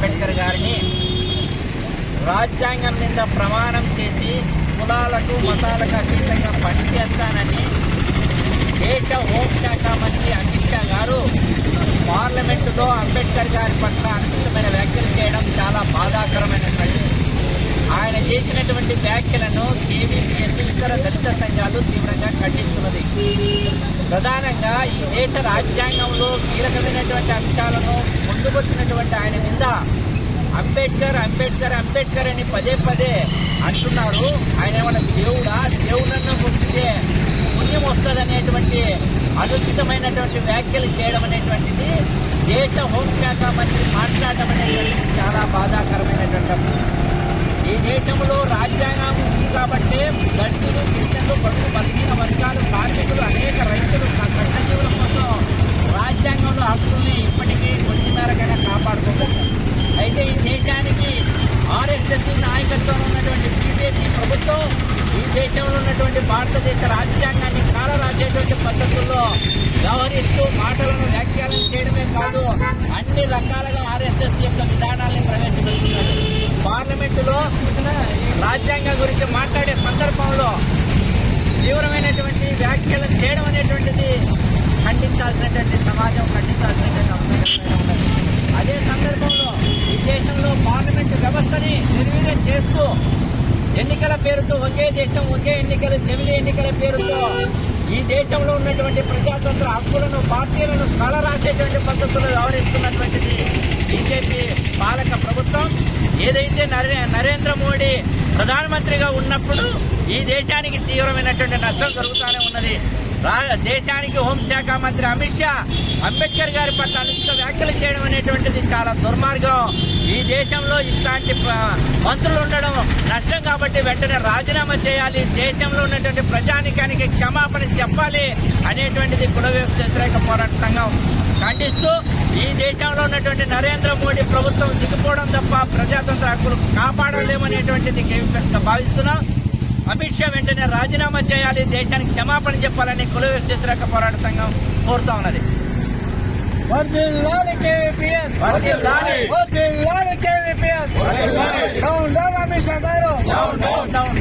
అంబేద్కర్ గారిని రాజ్యాంగం మీద ప్రమాణం చేసి కులాలకు మతాలకు అతీతంగా పనిచేస్తానని దేశ హోంశాఖ మంత్రి అమిత్ షా గారు పార్లమెంటులో అంబేద్కర్ గారి పట్ల అనుచితమైన వ్యాఖ్యలు చేయడం చాలా బాధాకరమైనటువంటి. ఆయన చేసినటువంటి వ్యాఖ్యలను కేవీపీఎస్ ఇతర దళిత సంఘాలు తీవ్రంగా ఖండిస్తున్నది. ప్రధానంగా ఈ దేశ రాజ్యాంగంలో కీలకమైనటువంటి అంశాలను ముందుకొచ్చినటువంటి ఆయన మీద అంబేద్కర్ అంబేద్కర్ అంబేద్కర్ అని పదే పదే అంటున్నారు. ఆయన ఏమన్నా దేవుడా? దేవుళ్ళను గుర్తించే పుణ్యం వస్తుందనేటువంటి అనుచితమైనటువంటి వ్యాఖ్యలు చేయడం అనేటువంటిది దేశ హోంశాఖ మంత్రి మాట్లాడడం అనేటువంటిది చాలా బాధాకరమైనటువంటి. ఈ దేశంలో రాజ్యాంగం ఉంది కాబట్టి దళితులు, గిరిజనులు, బడుగు బలహీన వర్గాలు, కార్మికులు, అనేక రైతులు కష్టజీవుల కోసం రాజ్యాంగంలో హక్కుల్ని ఇప్పటికీ కొద్ది మేరకైనా కాపాడుకోగలరు. అయితే ఈ దేశానికి ఆర్ఎస్ఎస్ నాయకత్వంలో ఉన్నటువంటి బీజేపీ ప్రభుత్వం ఈ దేశంలో ఉన్నటువంటి భారతదేశ రాజ్యాంగాన్ని కాలరాసేటువంటి పద్ధతుల్లో వ్యవహరిస్తూ మాటలను వ్యాఖ్యానం చేయడమే కాదు, అన్ని రకాలుగా ఆర్ఎస్ఎస్ యొక్క విధానాలను ప్రవేశపెడుతున్నారు. పార్లమెంటులో రాజ్యాంగం గురించి మాట్లాడే సందర్భంలో తీవ్రమైనటువంటి వ్యాఖ్యలు చేయడం అనేటువంటిది ఖండించాల్సినటువంటి సమాజం ఖండించాల్సినటువంటి అవసరం ఉన్నది. అదే సందర్భంలో ఈ దేశంలో పార్లమెంటు వ్యవస్థని నిర్వీర్యం చేస్తూ ఎన్నికల పేరుతో ఒకే దేశం ఒకే ఎన్నికలు జమిలీ ఎన్నికల పేరుతో ఈ దేశంలో ఉన్నటువంటి ప్రజాతంత్ర హక్కులను పార్టీలను కలరాసేటువంటి పద్ధతులు వ్యవహరిస్తున్నటువంటిది బీజేపీ పాలక ప్రభుత్వం. ఏదైతే నరేంద్ర మోడీ ప్రధానమంత్రిగా ఉన్నప్పుడు ఈ దేశానికి తీవ్రమైనటువంటి నష్టం జరుగుతూనే ఉన్నది. దేశానికి హోంశాఖ మంత్రి అమిత్ షా అంబేద్కర్ గారి పట్ల అనుచిత వ్యాఖ్యలు చేయడం అనేటువంటిది చాలా దుర్మార్గం. ఈ దేశంలో ఇట్లాంటి మంత్రులు ఉండడం నష్టం కాబట్టి వెంటనే రాజీనామా చేయాలి, దేశంలో ఉన్నటువంటి ప్రజానికానికి క్షమాపణ చెప్పాలి అనేటువంటిది కుల వ్యతిరేక పోరాట సంఘం ఖండిస్తూ ఈ దేశంలో ఉన్నటువంటి నరేంద్ర మోడీ ప్రభుత్వం దిగిపోవడం తప్ప ప్రజాతంత్ర హక్కులు కాపాడలేమనేటువంటిది కేవీపీఎస్గా భావిస్తున్నాం. అమిత్ షా వెంటనే రాజీనామా చేయాలి, దేశానికి క్షమాపణ చెప్పాలని కుల వ్యతిరేక పోరాట సంఘం కోరుతా ఉన్నది. వర్ధిల్లాలి కేవీపీఎస్, వర్ధిల్లాలి KVPS, down down Amit Shah గారు, డౌన్ డౌన్.